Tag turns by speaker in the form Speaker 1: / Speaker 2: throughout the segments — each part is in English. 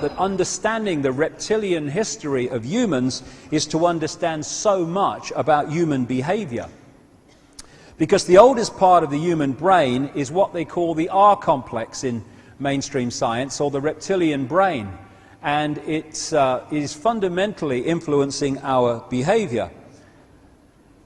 Speaker 1: that understanding the reptilian history of humans is to understand so much about human behavior. Because the oldest part of the human brain is what they call the R complex in mainstream science, or the reptilian brain. And it is fundamentally influencing our behavior.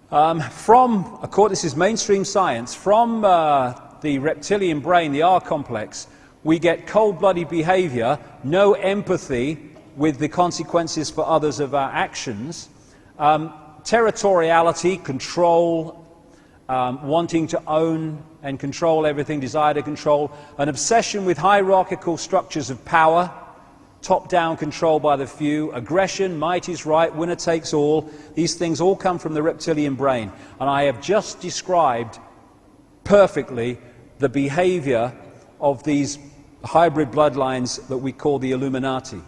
Speaker 1: This is mainstream science, from the reptilian brain, the R complex, we get cold-blooded behavior, no empathy with the consequences for others of our actions, territoriality, control, wanting to own and control everything, desire to control, an obsession with hierarchical structures of power, top-down control by the few, aggression, might is right, winner takes all. These things all come from the reptilian brain. And I have just described perfectly the behavior of these hybrid bloodlines that we call the Illuminati.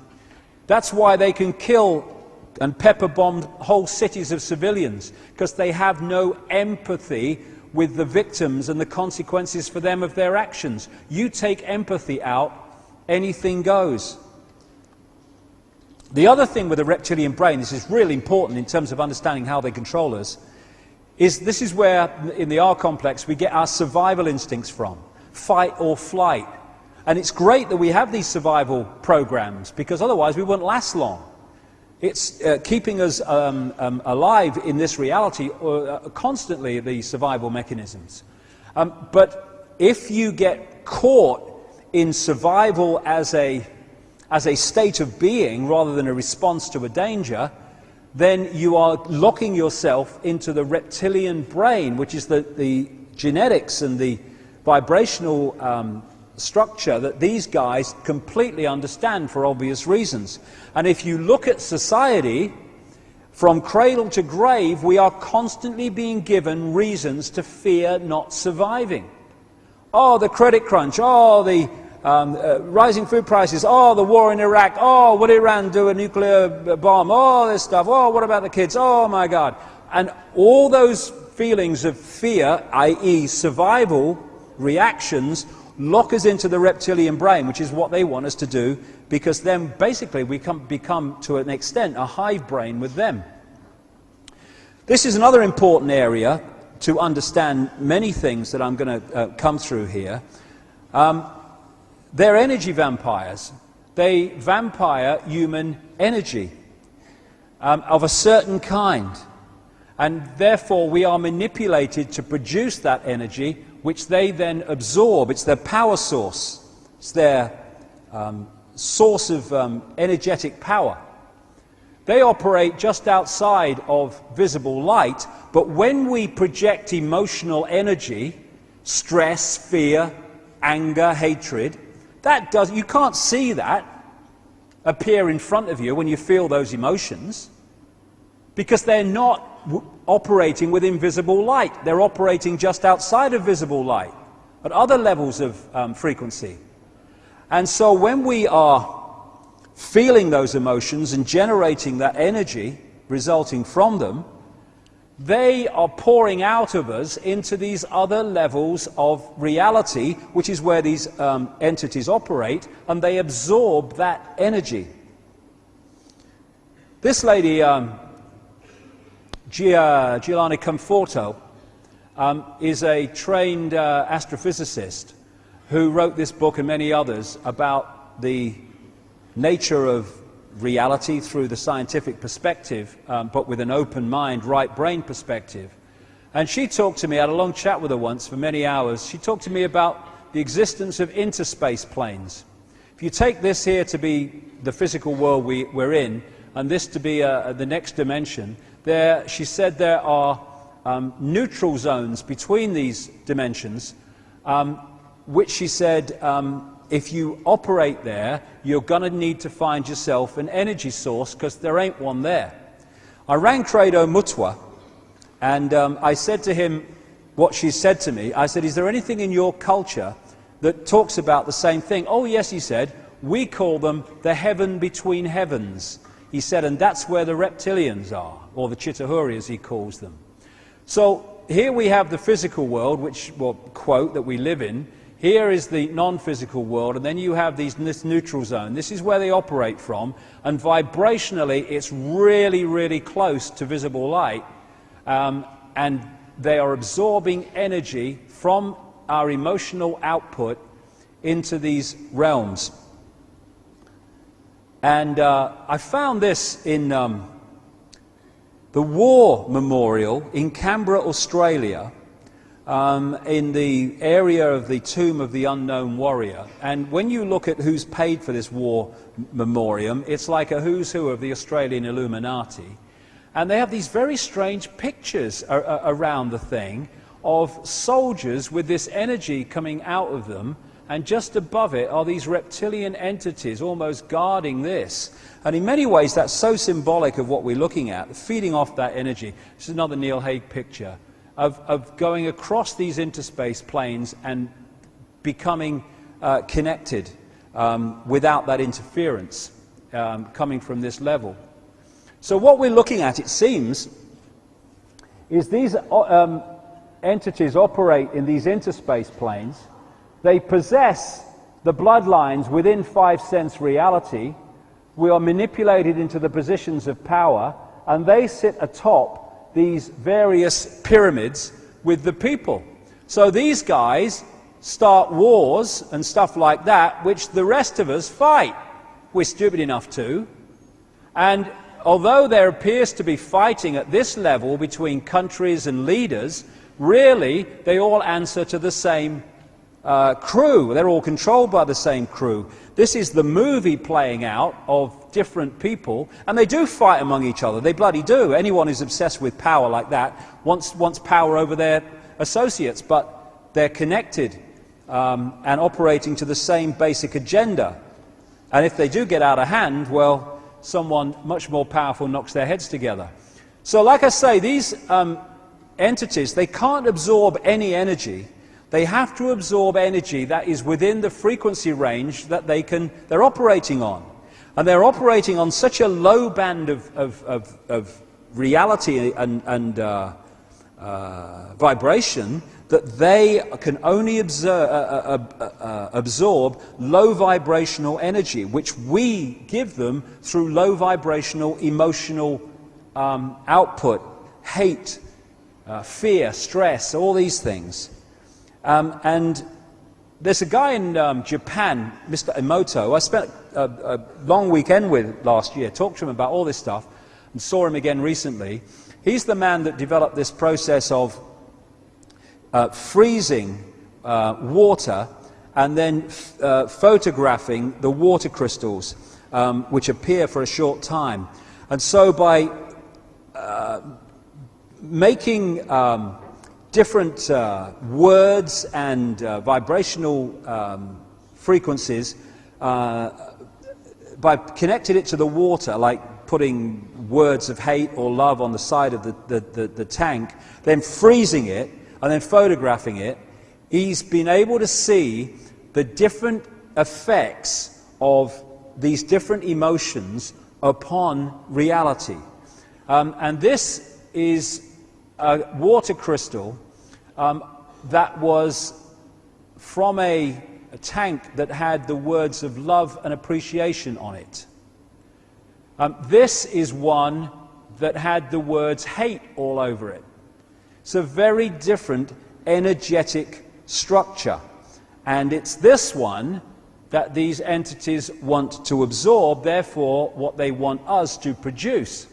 Speaker 1: That's why they can kill and pepper bomb whole cities of civilians, because they have no empathy with the victims and the consequences for them of their actions. You take empathy out, anything goes. The other thing with the reptilian brain, this is really important in terms of understanding how they control us, is this is where, in the R complex, we get our survival instincts from. Fight or flight. And it's great that we have these survival programs, because otherwise we wouldn't last long. It's keeping us alive in this reality constantly, the survival mechanisms. But if you get caught in survival as a state of being rather than a response to a danger, then you are locking yourself into the reptilian brain, which is the genetics and the vibrational structure that these guys completely understand for obvious reasons. And if you look at society, from cradle to grave, we are constantly being given reasons to fear not surviving. Oh, the credit crunch. Oh, the rising food prices. Oh, the war in Iraq. Oh, would Iran do a nuclear bomb? Oh, this stuff. Oh, what about the kids? Oh, my God. And all those feelings of fear, i.e. survival reactions, lock us into the reptilian brain, which is what they want us to do, because then basically we become to an extent a hive brain with them. This is another important area to understand many things that I'm going to come through here. They're energy vampires. They vampire human energy of a certain kind, and therefore we are manipulated to produce that energy, which they then absorb. It's their power source. It's their source of energetic power. They operate just outside of visible light, but when we project emotional energy, stress, fear, anger, hatred, you can't see that appear in front of you when you feel those emotions, because they're not operating with invisible light. They're operating just outside of visible light, at other levels of frequency. And so when we are feeling those emotions and generating that energy resulting from them, they are pouring out of us into these other levels of reality, which is where these entities operate, and they absorb that energy. This lady, Giuliana Conforto, is a trained astrophysicist who wrote this book and many others about the nature of reality through the scientific perspective, but with an open mind, right brain perspective. And she talked to me, I had a long chat with her once for many hours. She talked to me about the existence of interspace planes. If you take this here to be the physical world we're in, and this to be the next dimension, she said there are neutral zones between these dimensions, which she said, if you operate there, you're going to need to find yourself an energy source, because there ain't one there. I rang Credo Mutwa, and I said to him what she said to me. I said, is there anything in your culture that talks about the same thing? Oh, yes, he said, we call them the heaven between heavens. He said, and that's where the reptilians are, or the Chitahuri, as he calls them. So here we have the physical world, which, well, quote, that we live in. Here is the non-physical world, and then you have this neutral zone. This is where they operate from, and vibrationally it's really, really close to visible light, and they are absorbing energy from our emotional output into these realms. And I found this in the War Memorial in Canberra, Australia, in the area of the Tomb of the Unknown Warrior. And when you look at who's paid for this war memoriam, it's like a who's who of the Australian Illuminati. And they have these very strange pictures around the thing of soldiers with this energy coming out of them, and just above it are these reptilian entities almost guarding this. And in many ways that's so symbolic of what we're looking at, feeding off that energy. This is another Neil Haig picture of going across these interspace planes and becoming connected without that interference coming from this level. So what we're looking at, it seems, is these entities operate in these interspace planes. They possess the bloodlines within five-sense reality. We are manipulated into the positions of power, and they sit atop these various pyramids with the people. So these guys start wars and stuff like that, which the rest of us fight. We're stupid enough to. And although there appears to be fighting at this level between countries and leaders, really they all answer to the same crew. They're all controlled by the same crew. This is the movie playing out of different people, and they do fight among each other. They bloody do. Anyone who's obsessed with power like that wants power over their associates, but they're connected and operating to the same basic agenda. And if they do get out of hand, well, someone much more powerful knocks their heads together. So like I say, these entities, they can't absorb any energy. They have to absorb energy that is within the frequency range that they're operating on. And they're operating on such a low band of reality and vibration that they can only absorb low vibrational energy, which we give them through low vibrational emotional output, hate, fear, stress, all these things. And there's a guy in Japan, Mr. Emoto, I spent a long weekend with last year, talked to him about all this stuff, and saw him again recently. He's the man that developed this process of freezing water and then photographing the water crystals, which appear for a short time. And so by making different words and vibrational frequencies, by connecting it to the water, like putting words of hate or love on the side of the tank, then freezing it and then photographing it, he's been able to see the different effects of these different emotions upon reality. And this is a water crystal that was from a tank that had the words of love and appreciation on it. This is one that had the words hate all over it. It's a very different energetic structure, and it's this one that these entities want to absorb, therefore what they want us to produce.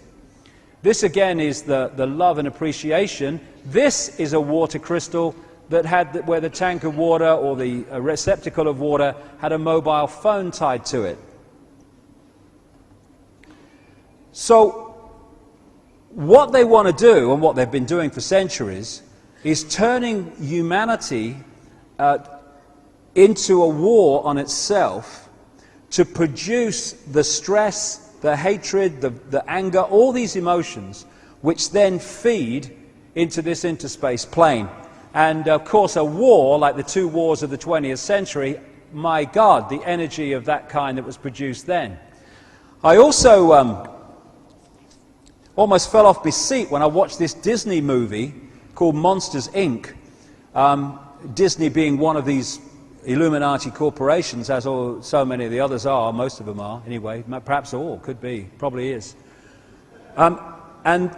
Speaker 1: This again is the love and appreciation. This is a water crystal that had where the tank of water or the receptacle of water had a mobile phone tied to it. So what they want to do, and what they've been doing for centuries, is turning humanity into a war on itself to produce the stress, the hatred, the anger, all these emotions, which then feed into this interspace plane. And of course a war, like the two wars of the 20th century, my God, the energy of that kind that was produced then. I also almost fell off my seat when I watched this Disney movie called Monsters, Inc. Disney being one of these Illuminati corporations, as so many of the others are, most of them are anyway, perhaps all, could be, probably is. And